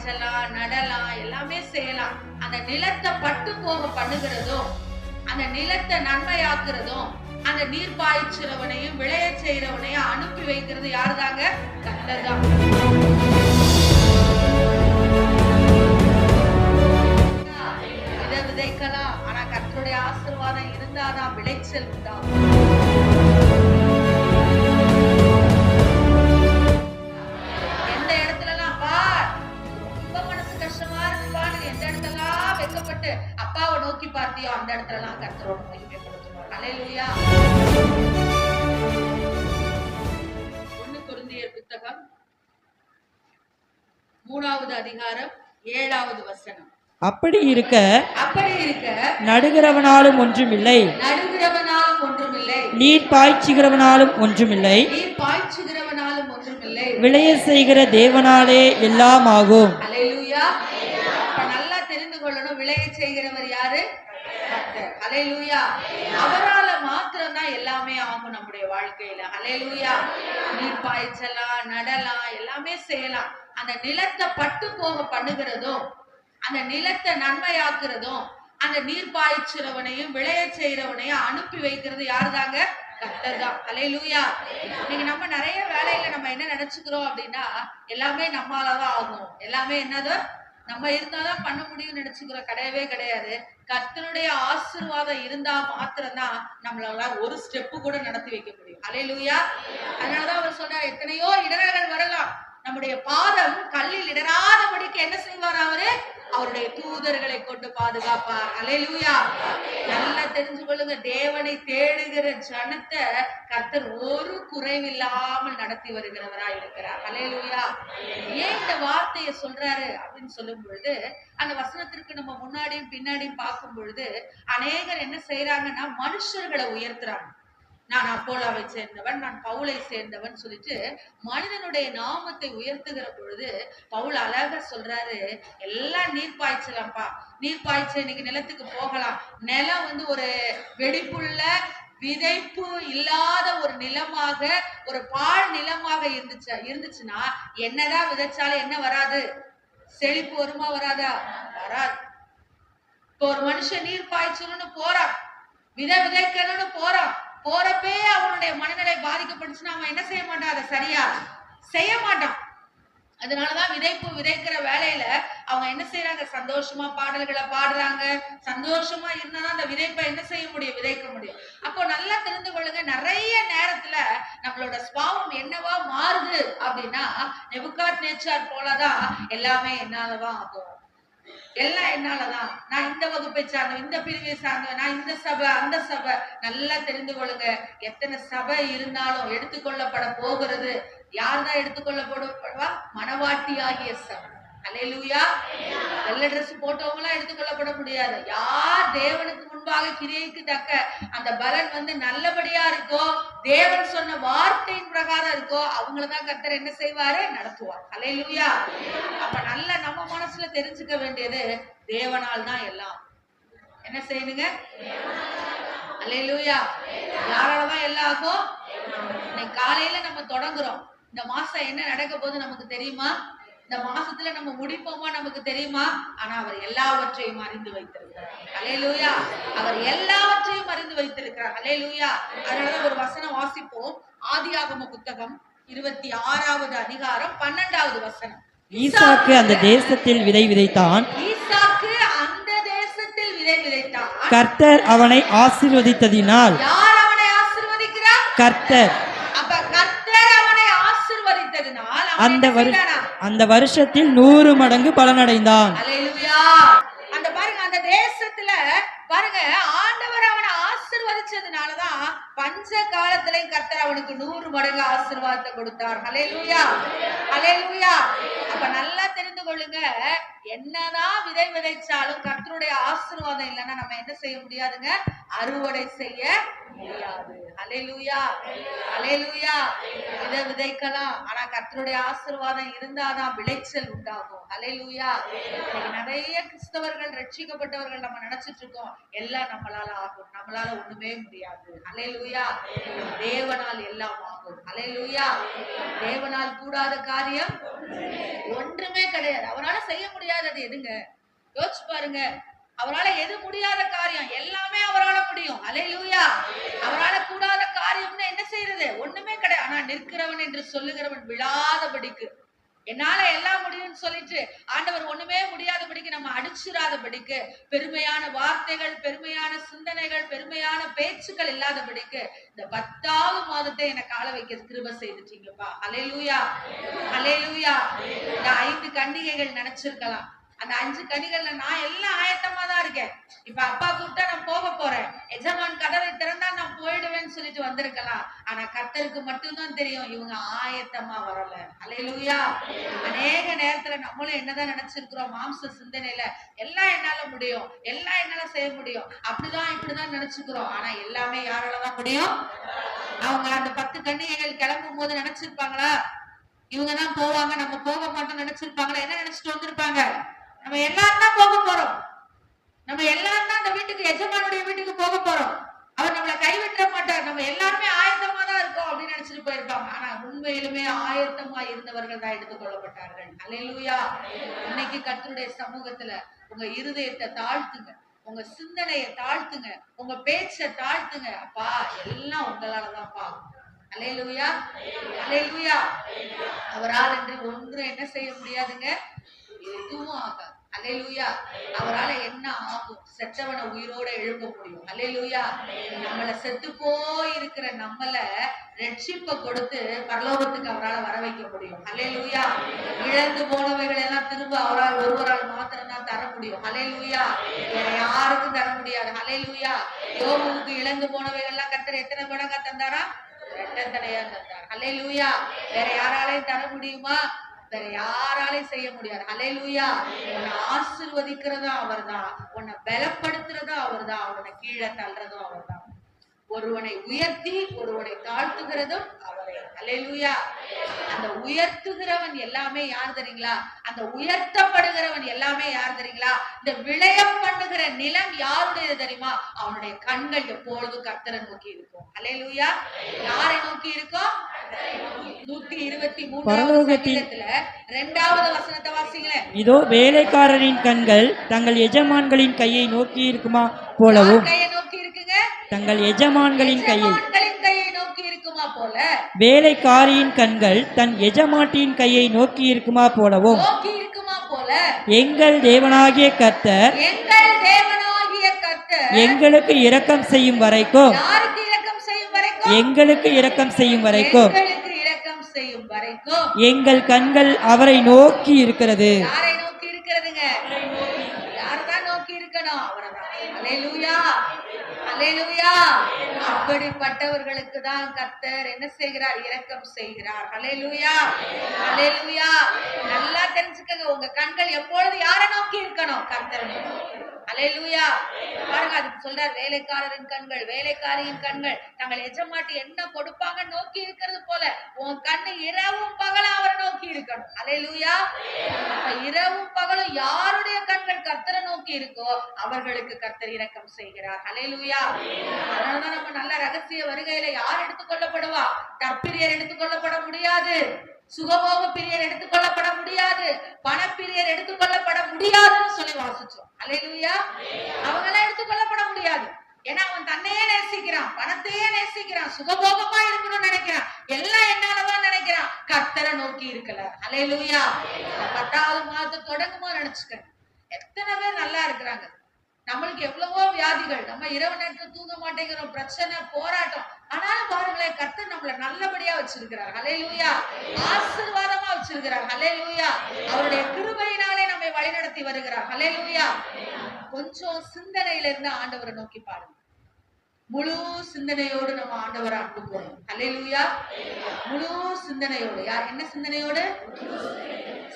பாய்ச்சலாம், நடலாம், எல்லாமே செய்யலாம். அந்த நிலத்தை பட்டு போக பண்ணுகிறதும், அந்த நிலத்தை நன்மையாக்குறதும், அந்த நீர் பாய்ச்சுறவனையும் விளைய செய்யறவனையும் அனுப்பி வைக்கிறது யாருதாங்க? கர்த்தர் தான். விதைக்கலாம், ஆனா கர்த்தருடைய ஆசீர்வாதம் இருந்தாதான் விளைச்சல் உண்டாகும். எந்த இடத்துலலாம் ரொம்ப மனசு கஷ்டமா இருக்குப்பான்னு எந்த இடத்துலாம் வெக்கப்பட்டு அப்பாவை நோக்கி பார்த்தியோ அந்த இடத்துலலாம் கர்த்தரோட மகிமைப்படுத்துவார். அல்லேலூயா. 1 கொரிந்தியர் புத்தகம் 3வது அதிகாரம் 7வது வசனம். அப்படி இருக்க நடுகிறவனாலும் ஒன்றுமில்லை, நீர் பாய்ச்சுகிறவனாலும் ஒன்றுமில்லை, விளைய செய்கிற தேவனாலே எல்லாம் ஆகும். அல்லேலூயா. நல்லா தெரிந்து கொள்ளணும், விளைய செய்கிறவர் யாரு? அல்லேலூயா. அவரால மாத்திரம் தான் எல்லாமே ஆகும் நம்முடைய வாழ்க்கையில. அல்லேலூயா. நீர் பாய்ச்சலாம், நடலாம், எல்லாமே செய்யலாம். அந்த நிலத்தை பட்டு போக பண்ணுகிறதும், அந்த நிலத்தை நன்மையாக்குறதும், அந்த நீர் பாய்ச்சுறவனையும் விளைய செய்யறவனையும் அனுப்பி வைக்கிறது யாருதாங்க? கர்த்தர் தான். அல்லேலூயா. நீங்க நம்ம நிறைய வேலையில நம்ம என்ன நினைச்சுக்கிறோம் அப்படின்னா, எல்லாமே நம்மளாலதான் ஆகும், எல்லாமே என்னதோ நம்ம இருந்தாதான் பண்ண முடியும்னு நினைச்சுக்கிறோம். கிடையவே கிடையாது. கர்த்தருடைய ஆசீர்வாதம் இருந்தா மாத்திரம்தான் நம்மளால ஒரு ஸ்டெப்பு கூட நடத்தி வைக்க முடியும். அல்லேலூயா. அதனாலதான் அவர் சொன்னார், எத்தனையோ இடர்கள் வரலாம், நம்முடைய பாதம் கல்லில் இடராதபடிக்கு என்ன செய்வார்? அவருடைய தூதர்களை கொண்டு பாதுகாப்பார். அல்லேலூயா. நல்லா தெரிஞ்சு கொள்ளுங்க, தேவனை தேடுகிற ஜனத்தை கர்த்தர் ஒரு குறைவில்லாமல் நடத்தி வருகிறவராய் இருக்கிறார். அல்லேலூயா. ஏன் இந்த வார்த்தையை சொல்றாரு அப்படின்னு சொல்லும் பொழுது, அந்த வசனத்திற்கு நம்ம முன்னாடியும் பின்னாடியும் பார்க்கும் பொழுது அநேகர் என்ன செய்யறாங்கன்னா, மனுஷர்களை உயர்த்துறாங்க. நான் அப்போலாவை சேர்ந்தவன், நான் பவுலை சேர்ந்தவன் சொல்லிட்டு மனிதனுடைய நாமத்தை உயர்த்துகிற பொழுது பவுல் அழகா சொல்றாரு, எல்லாம் நீர் பாய்ச்சலாம்ப்பா, நீர் பாய்ச்ச இன்னைக்கு நிலத்துக்கு போகலாம். நிலம் ஒரு வெடிப்புள்ள விதைப்பு இல்லாத ஒரு நிலமாக, ஒரு பாழ் நிலமாக இருந்துச்சுன்னா என்னதான் விதைச்சாலும் என்ன வராது? செழிப்பு வருமா? வராதா? வராது. இப்போ ஒரு மனுஷன் நீர் பாய்ச்சணும்னு போறான், விதைக்கணும்னு போறப்பே அவனுடைய மனநிலை பாதிக்கப்பட்டுச்சுன்னா அவன் என்ன செய்ய மாட்டான்? அதை சரியா செய்ய மாட்டான். அதனாலதான் விதைக்கிற வேலையில அவங்க என்ன செய்யறாங்க? சந்தோஷமா பாடல்களை பாடுறாங்க. சந்தோஷமா இருந்தாதான் அந்த விதைப்பை என்ன செய்ய முடியும்? விதைக்க முடியும். அப்போ நல்லா தெரிந்து கொள்ளுங்க, நிறைய நேரத்துல நம்மளோட சுபாவம் என்னவா மாறுது அப்படின்னா, நெபுகாத்நேச்சார் போலதான் எல்லாமே என்னாலதான் ஆகும், எல்லாம் என்னாலதான், நான் இந்த வகுப்பை சார்ந்தவன், இந்த பிரிவை சார்ந்தவன், நான் இந்த சபை அந்த சபை. நல்லா தெரிந்து கொள்ளுங்க, எத்தனை சபை இருந்தாலும் எடுத்துக்கொள்ளப்பட போகிறது யார்தான் எடுத்துக்கொள்ளப்படுவா? மனவாட்டி ஆகிய சபை. அல்லேலூயா. வெள்ளை டிரெஸ் போட்டவங்க எல்லாம் எடுத்துக்கொள்ளப்பட முடியாது. யார் தேவனுக்கு முன்பாக கிரியைக்கு தக்க அந்த பலன் நல்லபடியா இருக்கோ, தேவன் சொன்ன வார்த்தையின் பிரகாரம் இருக்கோ, அவங்களதான் கர்த்தர் என்ன செய்வாரு? நடத்துவார். அல்லேலூயா. அப்ப நல்ல நம்ம மனசுல தெரிஞ்சுக்க வேண்டியது, தேவனால் தான் எல்லாம். என்ன செய்யணுங்க? அல்லேலூயா. யாராலதான் எல்லாம் ஆகும்? இன்னைக்கு காலையில நம்ம தொடங்குறோம். இந்த மாசம் என்ன நடக்க போது நமக்கு தெரியுமா? இந்த மாசத்துல நம்ம முடிப்போமா நமக்கு தெரியுமா? ஆனா அவர் எல்லாவற்றையும் அறிந்து வைத்திருக்கிறார். அல்லேலூயா. அவர் எல்லாவற்றையும் அறிந்து வைத்திருக்கிறார். அல்லேலூயா. அதனால ஒரு வசனம் வாசிப்போம். ஆதியாகம புத்தகம் 26வது அதிகாரம் 12வது வசனம். ஈசாக்கு அந்த தேசத்தில் விதை விதைத்தான். கர்த்தர் அவனை ஆசீர்வதித்ததினால். யார் அவனை ஆசீர்வதிக்கிறார்? கர்த்தர். அப்ப கர்த்தர் அவனை ஆசீர்வதித்ததினால் அந்த வருஷத்தில் 100 மடங்கு பலனடைந்தான். அல்லேலூயா. அந்த பாருங்க, அந்த தேசத்துல பாருங்க, ஆண்டவர் அவனை ஆசீர்வதிச்சதுனாலதான் பஞ்ச காலத்திலையும் கர்த்தர் அவனுக்கு 100 மடங்கு ஆசீர்வாதத்தை கொடுத்தார். அல்லேலூயா. அல்லேலூயா. அப்ப நல்லா தெரிந்து கொள்ளுங்க, என்னதான் விதைச்சாலும் கர்த்தருடைய ஆசீர்வாதம் இல்லைன்னா நம்ம என்ன செய்ய முடியாதுங்க? அறுவடை செய்ய முடியாது. அல்லேலூயா. அல்லேலூயா. விதைக்கலாம், ஆனா கர்த்தருடைய ஆசீர்வாதம் இருந்தாதான் விளைச்சல் உண்டாகும். அல்லேலூயா. இன்னைக்கு நிறைய கிறிஸ்தவர்கள், ரட்சிக்கப்பட்டவர்கள் நம்ம நினைச்சிட்டு இருக்கோம் எல்லாம் நம்மளால ஆகும். நம்மளால ஒண்ணுமே முடியாது. அல்லேலூயா. தேவனால் எல்லாம் ஆகும். அல்லேலூயா. தேவனால் கூடாத காரியம் ஒன்றுமே கிடையாது. அவரால செய்ய முடியாதது எதுங்க? யோசிச்சு பாருங்க. அவரால எது முடியாத காரியம்? எல்லாமே அவரால முடியும். அல்லேலூயா. அவரால கூடாத காரியம்னா என்ன செய்யறது? ஒண்ணுமே கிடையாது. ஆனா நிற்கிறவன் என்று சொல்லுகிறவன் விழாதபடிக்கு, என்னால எல்லாம் முடியும்னு சொல்லிட்டு ஆண்டவர் ஒண்ணுமே முடியாதபடிக்கு நம்ம அடிச்சிராதபடிக்கு, பெருமையான வார்த்தைகள், பெருமையான சிந்தனைகள், பெருமையான பேச்சுக்கள் இல்லாதபடிக்கு இந்த 10வது மாதத்தை எனக்கு ஆள வைக்க கிருபை செய்துட்டீங்கப்பா. அல்லேலூயா, அல்லேலூயா. இந்த 5 கன்னிகைகள் நினைச்சிருக்கலாம். அந்த 5 கனிகள்ல நான் எல்லாம் ஆயத்தமா தான் இருக்கேன். இப்ப அப்பா கூப்பிட்டா நான் போக போறேன், எஜமான் கதவை திறந்தா நான் போயிடுவேன்னு சொல்லிட்டு வந்திருக்கலாம். ஆனா கர்த்தருக்கு மட்டும்தான் தெரியும் இவங்க ஆயத்தமா வரல. அல்லேலூயா. அநேக நேரத்துல நம்மளும் என்னதான் நினைச்சிருக்கிறோம், மாம்ச சிந்தனையில எல்லாம் என்னால முடியும், எல்லாம் என்னால செய்ய முடியும், அப்படிதான் இப்படிதான் நினைச்சுக்கிறோம். ஆனா எல்லாமே யாராலதான் முடியும்? அவங்க அந்த 10 கன்னிகைகள் கிளம்பும் போது நினைச்சிருப்பாங்களா இவங்கதான் போவாங்க, நம்ம போக மாட்டோம் நினைச்சிருப்பாங்களா? என்ன நினைச்சிட்டு வந்திருப்பாங்க? நம்ம எல்லாரும் தான் போக போறோம், நம்ம எல்லாரும் தான் அந்த வீட்டுக்கு, எஜமானுடைய வீட்டுக்கு போக போறோம், அவர் நம்மளை கைவிட்ட மாட்டார், நம்ம எல்லாருமே ஆயத்தமா தான் இருக்கோம் அப்படின்னு நினைச்சிட்டு போயிருப்பாங்க. ஆனா உண்மையிலுமே ஆயத்தமா இருந்தவர்கள் தான் எடுத்துக் கொள்ளப்பட்டார்கள். அல்லேலூயா. இன்னைக்கு கர்த்தருடைய சமூகத்துல உங்க இருதயத்தை தாழ்த்துங்க, உங்க சிந்தனையை தாழ்த்துங்க, உங்க பேச்சை தாழ்த்துங்க. அப்பா எல்லாம் உங்களாலதான்ப்பா. அல்லேலூயா, அல்லேலூயா. அவரால் என்று ஒன்று என்ன செய்ய முடியாதுங்க? எதுவும் ஆகாது. அல்லேலூயா. அவரால என்ன ஆகும்? செத்தவனை உயிரோட எழுப்ப முடியும். அல்லேலூயா. நம்மள செத்து போயிருக்கிற நம்மள ரட்சிப்பை கொடுத்து பரலோகத்துக்கு அவரால் வர வைக்க முடியும். அல்லேலூயா. இழந்து போனவைகள் எல்லாம் திரும்ப அவரால் ஒருவரால் மாத்திரம் தான் தர முடியும். அல்லேலூயா. வேற யாருக்கும் தர முடியாது. அல்லேலூயா. யோபுவுக்கு இழந்து போனவைகள் எல்லாம் கர்த்தர் எத்தனை மடங்கா தந்தாரா? 2 தடையா தந்தார். அல்லேலூயா. வேற யாராலையும் தர முடியுமா? வேற யாராலையும் செய்ய முடியாது. அல்லேலூயா. உன்னை ஆசீர்வதிக்கிறதா அவர்தான், உன்னை பலப்படுத்துறதா அவர்தான், அவனை கீழே தள்ளுறதும் அவர்தான், ஒருவனை உயர்த்தி ஒருவனை தாழ்த்துகிறதும் அவரே. அல்லேலூயா. அந்த உயர்த்துகிறவன் எல்லாமே யார் தெரியுங்களா? அந்த உயர்த்தப்படுகிறவன் எல்லாமே யார் தெரியுங்களா? இந்த விளைய பண்ணுகிற நிலம் யாருடையது தெரியுமா? அவனுடைய கண்கள் எப்பொழுதும் கர்த்தரை நோக்கி இருக்கும். அல்லேலூயா. யாரை நோக்கி இருக்கும்? 123வது சங்கீதத்துல 2வது வசனத்தை வாசிங்களேன். இதோ வேலைக்காரரின் கண்கள் தங்கள் எஜமான்களின் கையை நோக்கி இருக்குமா போலவும், கையை நோக்கி இருக்குங்க, தங்கள் எஜமான்களின் கையை நோக்கி இருக்குமா போல, வேலைக்காரியின் கண்கள் தன் எஜமாட்டியின் கையை நோக்கி இருக்குமா போலவும், நோக்கி இருக்குமா போல, எங்கள் தேவனாகிய கர்த்தர் எங்களுக்கு இரக்கம் செய்யும் வரைக்கும், யாருக்கு இரக்கம் செய்யும் வரைக்கும்? எங்களுக்கு இரக்கம் செய்யும் வரைக்கும், எங்களுக்கு இரக்கம் செய்யும் வரைக்கும் எங்கள் கண்கள் அவரை நோக்கி இருக்கிறது. யாரை நோக்கி இருக்கிறதுங்க? யாரதான் நோக்கி இருக்கணும்? அவரைதான். அல்லேலூயா, அல்லேலூயா. அப்படிப்பட்டவர்களுக்கு தான் கர்த்தர் என்ன செய்கிறார்? இரக்கம் செய்கிறார். அல்லேலூயா, அல்லேலூயா. நல்லா தெரிஞ்சுக்கங்க, உங்க கண்கள் எப்பொழுது யாரை நோக்கி இருக்கணும்? கர்த்தரை நோக்கி. அல்லேலூயா. பாருங்க, அதுக்கு சொல்றார், வேலைக்காரரின் கண்கள், வேலைக்காரியின் கண்கள் தங்கள் எஜமாட்டி என்ன கொடுப்பாங்க நோக்கி இருக்கிறது போல உன் கண்ணு இரவும் பகலும் அவரை நோக்கி இருக்கணும். அல்லேலூயா. அப்ப இரவும் பகலும் யாருடைய கண்கள் கர்த்தரை நோக்கி இருக்கோ அவர்களுக்கு கர்த்தர் இரக்கம் செய்கிறார். அல்லேலூயா. அதனாலதான் நம்ம நல்ல ரகசிய வருகையில யார் எடுத்துக்கொள்ளப்படுவா? தற்பிரியர் எடுத்துக்கொள்ளப்பட முடியாது, சுகபோக பிரியர் எடுத்துக்கொள்ளப்பட முடியாது, பணப்பிரியர் எடுத்துக்கொள்ளப்பட முடியாதுன்னு சொல்லி வாசிச்சோம். அல்லேலூயா. அவங்க எல்லாம் எடுத்துக்கொள்ளப்பட முடியாது. ஏன்னா அவன் தன்னையே நேசிக்கிறான், பணத்தையே நேசிக்கிறான், சுகபோகமா இருக்கணும்னு நினைக்கிறான், எல்லாம் என்னாலதான் நினைக்கிறான், கர்த்தரை நோக்கி இருக்கல. அல்லேலூயா. 10வது மாதத்தை தொடங்குமா நினைச்சுக்க. எத்தனை பேர் நல்லா இருக்கிறாங்க? நம்மளுக்கு எவ்வளவோ வியாதிகள், நம்ம இரவு நேரத்துல தூங்க மாட்டேங்கிறோம், பிரச்சனை, போராட்டம். ஆனாலும் பாருங்களேன், கர்த்தர் நம்மள நல்லபடியா வச்சிருக்கிறார். அல்லேலூயா. ஆசீர்வாதமா வச்சிருக்கிறார். அல்லேலூயா. அவருடைய கிருபையினாலே நம்மை வழிநடத்தி வருகிறார். அல்லேலூயா. கொஞ்சம் சிந்தனையில இருந்து ஆண்டவரை நோக்கி பாருங்க. முழு சிந்தனையோடு நம்ம ஆண்டவரை அன்பு போறோம். அல்லேலூயா. முழு சிந்தனையோடு. யார் என்ன சிந்தனையோடு?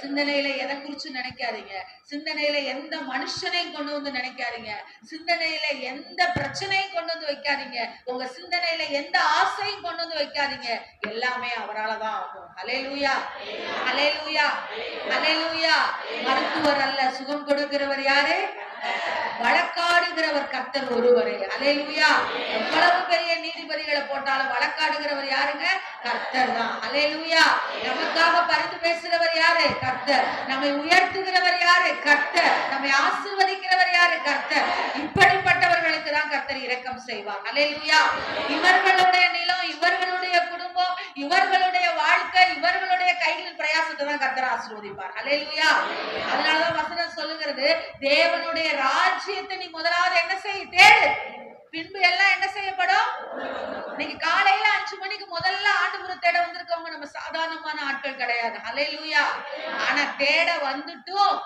சிந்தனையில எதை குறிச்சு நினைக்காதீங்க, சிந்தனையில எந்த மனுஷனையும் கொண்டு வந்து நினைக்காதீங்க, சிந்தனையில எந்த பிரச்சனையும் கொண்டு வந்து வைக்காதீங்க, உங்க சிந்தனையில எந்த ஆசையும் கொண்டு வந்து வைக்காதீங்க. எல்லாமே அவராலதான் ஆகும். அல்லேலூயா, அல்லேலூயா, அல்லேலூயா. மருத்துவர் அல்ல, சுகம் கொடுக்கிறவர் யாரு? வழக்காடுகிறவர் கர்த்தர் ஒருவரே. அல்லேலூயா. எவ்வளவு பெரிய நீதிபதிகளை போட்டாலும் வழக்காடுகிறவர் யாருங்க? கர்த்தர் தான். அல்லேலூயா. நமக்காக பரிந்து பேசுகிறவர் யாரு? கர்த்தர். நம்மை உயர்த்துகிறவர் யாரு? கர்த்தர். நம்மை ஆசீர்வதிக்கிறவர் யாரு? கர்த்தர். இப்படிப்பட்டவர்களுக்கு தான் கர்த்தர் இரக்கம் செய்வார். அல்லேலூயா. இவர்களுடைய நிலம், இவர்களுடைய குடும்பம், இவர்களுடைய வாழ்க்கை, இவர்களுடைய கைகளின் பிரயாசத்தை தான் கர்த்தர் ஆசீர்வதிப்பார். அல்லேலூயா. அதனாலதான் வசனம் சொல்லுகிறது, தேவனுடைய ராஜ்யத்தை நீ முதலாவது என்ன செய்ய? தேடு. பின்பு எல்லாம் என்ன செய்யப்படும்? இன்னைக்கு காலையில 5 மணிக்கு முதல்ல ஆண்டவரை தேட வந்திருக்கவங்க நம்ம சாதாரணமான ஆட்கள் கிடையாது. அல்லேலூயா. ஆனா தேட வந்துட்டும்,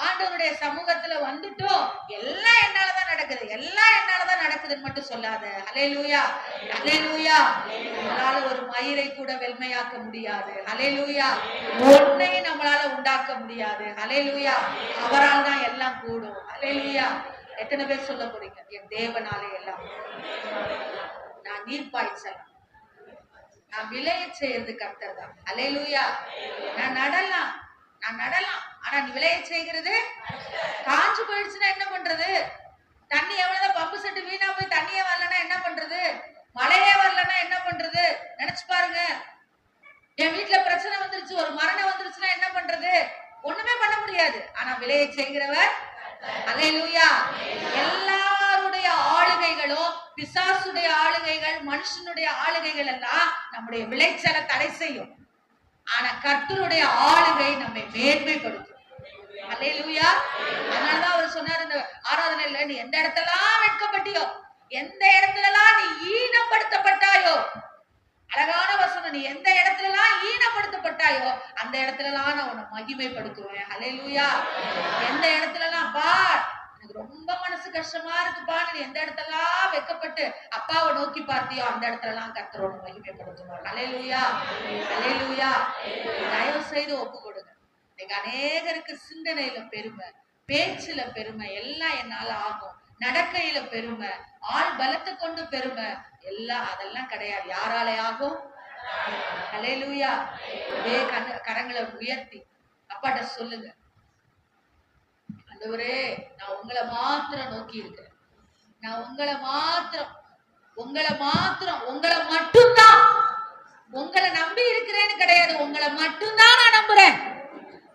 ஆண்டவருடைய சமூகத்துல வந்துட்டும், எல்லாம் என்னாலதான் நடக்குது, எல்லாம் என்னாலதான் நடக்குதுன்னு மட்டும் சொல்லாத. அல்லேலூயா. அல்லேலூயா. நம்மளால ஒரு மயிரை கூட வெண்மையாக்க முடியாது. அல்லேலூயா. ஒன்னையும் நம்மளால உண்டாக்க முடியாது. அல்லேலூயா. அவரால் தான் எல்லாம் கூடும். அல்லேலூயா. எத்தனை பேர் சொல்ல போறீங்க? என் தேவனாலே எல்லாம். நான் நீர் பாய்ச்சலாம், நான் விளைய செய்யறது கர்த்தர் தான். அல்லேலூயா. நான் நடலாம், ஆனா நீ விளைய செய்கிறது. காஞ்சு போயிடுச்சுன்னா என்ன பண்றது? தண்ணி எவ்வளவுதான் பம்பு செட்டு வீணா போய் தண்ணியே வரலன்னா என்ன பண்றது? மழையே வரலன்னா என்ன பண்றது? நினைச்சு பாருங்க. என் வீட்டுல பிரச்சனை வந்துருச்சு, ஒரு மரணம் வந்துருச்சுன்னா என்ன பண்றது? ஒண்ணுமே பண்ண முடியாது. ஆனா விளைய செய்கிறவர். அல்லேலூயா. எல்லாருடைய ஆளுகைகளும், பிசாசுடைய ஆளுகைகள், மனுஷனுடைய ஆளுகைகள் எல்லாம் நம்முடைய விளைச்சலை தடை செய்யும். ஆனா கர்த்தருடைய ஆளுகை நம்மை மேன்மைப்படுத்தும். அல்லேலூயா. அதனாலதான் அவர் சொன்னார் இந்த ஆராதனையில, நீ எந்த இடத்தெல்லாம் வெட்கப்பட்டியோ, எந்த இடத்துலலாம் நீ ஈனப்படுத்தப்பட்டாயோ, அழகான வசனம், நீ எந்த இடத்துலலாம் ஈனப்படுத்தப்பட்டாயோ அந்த இடத்துலலாம் நான் உன்னை மகிமைப்படுத்துவேன். அல்லேலூயா. எந்த இடத்துலலாம் பா எனக்கு ரொம்ப மனசு கஷ்டமா இருக்குப்பா, நீ எந்த இடத்தெல்லாம் வெட்கப்பட்டு அப்பாவை நோக்கி பார்த்தியோ அந்த இடத்துலலாம் கர்த்தரோட மகிமைப்படுத்துவார். அல்லேலூயா. அல்லேலூயா. தயவு செய்து ஒப்பு கொடுங்க. இன்னைக்கு அநேகருக்கு சிந்தனையில பெருமை, பேச்சுல பெருமை, எல்லாம் என்னால ஆகும், நடக்கையில பெருமை, ஆள் பலத்தை கொண்டு பெருமை, எல்லாம் அதெல்லாம் கிடையாது. யாராலே ஆகும்? அல்லேலூயா. ஒரே கரங்களை உயர்த்தி அப்பாட்ட சொல்லுங்க, ஆண்டவரே நான் உங்களை மாத்திரம் நோக்கி இருக்கிறேன், நான் உங்களை மட்டும்தான், உங்களை நம்பி இருக்கிறேன்னு கிடையாது, உங்களை மட்டும்தான் நான் நம்புறேன்.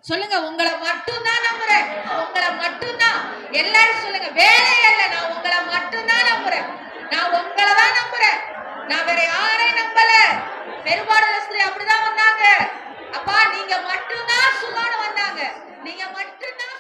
சொல்லுங்க, உங்களை மட்டும்தான் நம்புறேன், உங்களை மட்டும்தான். எல்லாரும் சொல்லுங்க, வேலையே இல்ல, நான் உங்களை மட்டும்தான் நம்புறேன், நான் உங்களை தான் நம்புறேன், நான் வேற யாரையும் நம்பல. பெரும்பாலான ஸ்திரீ அப்படிதான் வந்தாங்க. அப்பா நீங்க மட்டும்தான் சுகான்னு வந்தாங்க, நீங்க மட்டும்தான்